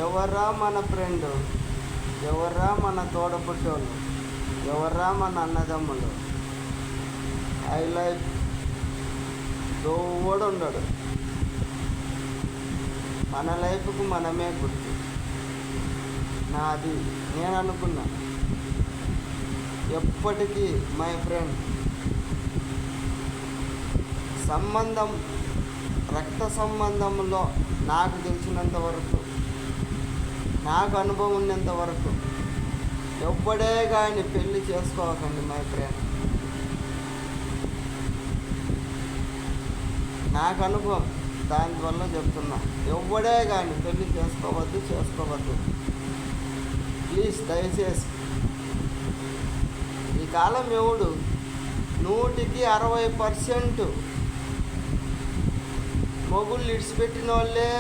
ఎవర్రా మన ఫ్రెండ్, ఎవర్రా మన తోడపుట్టోళ్ళు, ఎవర్రా మన అన్నదమ్ములు? ఐ లైఫ్ దోవడు ఉండడు. మన లైఫ్కు మనమే గుర్తు. నాది నేను అనుకున్నా ఎప్పటికీ మై ఫ్రెండ్. సంబంధం, రక్త సంబంధంలో నాకు తెలిసినంత వరకు, నాకు అనుభవం ఉన్నంత వరకు ఎవ్వడే కానీ పెళ్ళి చేసుకోకండి మై ఫ్రెండ్. నాకు అనుభవం, దానివల్ల చెప్తున్నా. ఎవ్వడే కానీ పెళ్ళి చేసుకోవద్దు ప్లీజ్, దయచేసి. ఈ కాలం ఎవడు 100% మొగుళ్ళు ఇడిచిపెట్టిన వాళ్ళే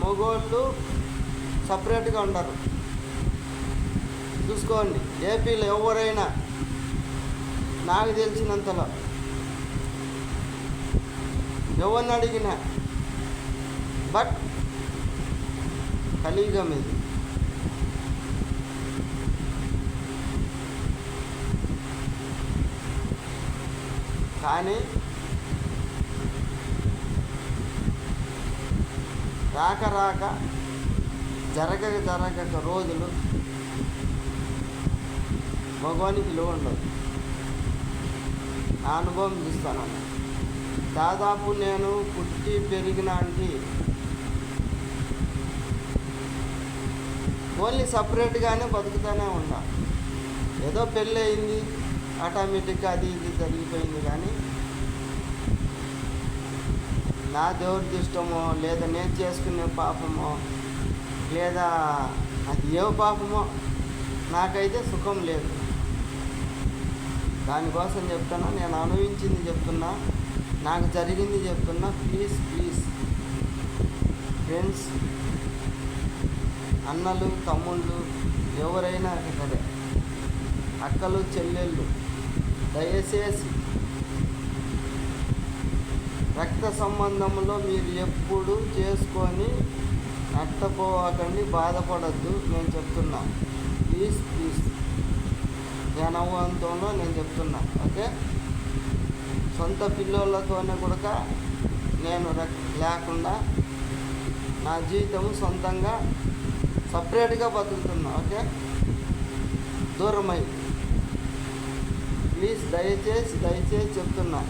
మగోళ్ళు సపరేట్గా ఉండరు. చూసుకోండి, ఏపీలో ఎవరైనా నాకు తెలిసినంతలో ఎవరిని అడిగినా. బట్ కలియుగం ఇది. కానీ రాక జరగక రోజులు మగవానికి విలువ ఉండదు. నా అనుభవం చూస్తాను. దాదాపు నేను పుట్టి పెరిగినానికి ఓన్లీ సపరేట్గానే బతుకుతూనే ఉన్నా. ఏదో పెళ్ళి అయింది, ఆటోమేటిక్గా అది ఇది జరిగిపోయింది. కానీ నా దేవుడి ఇష్టమో, లేదా నేను చేసుకునే పాపమో, లేదా అది ఏ పాపమో నాకైతే సుఖం లేదు. దానికోసం చెప్తున్నా, నేను అనుభవించింది చెప్తున్నా, నాకు జరిగింది చెప్తున్నా. ప్లీజ్ ఫ్రెండ్స్, అన్నలు, తమ్ముళ్ళు, ఎవరైనా సరే, అక్కలు, చెల్లెళ్ళు, దయచేసి రక్త సంబంధంలో మీరు ఎప్పుడు చేసుకొని నష్టపోవకండి, బాధపడద్దు. నేను చెప్తున్నా, ప్లీజ్ నేను అనుభవంతోనో నేను చెప్తున్నా. ఓకే, సొంత పిల్లలతోనే కూడా నేను లేకుండా నా జీవితం సొంతంగా సపరేట్గా బతుకుతున్నా. ఓకే, దూరమై. ప్లీజ్ దయచేసి చెప్తున్నా,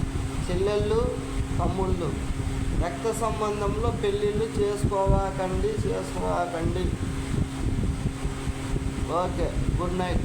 చెల్లెళ్ళు, తమ్ముళ్ళు, రక్త సంబంధంలో పెళ్ళిళ్ళు చేసుకోవాకండి. Okay, good night.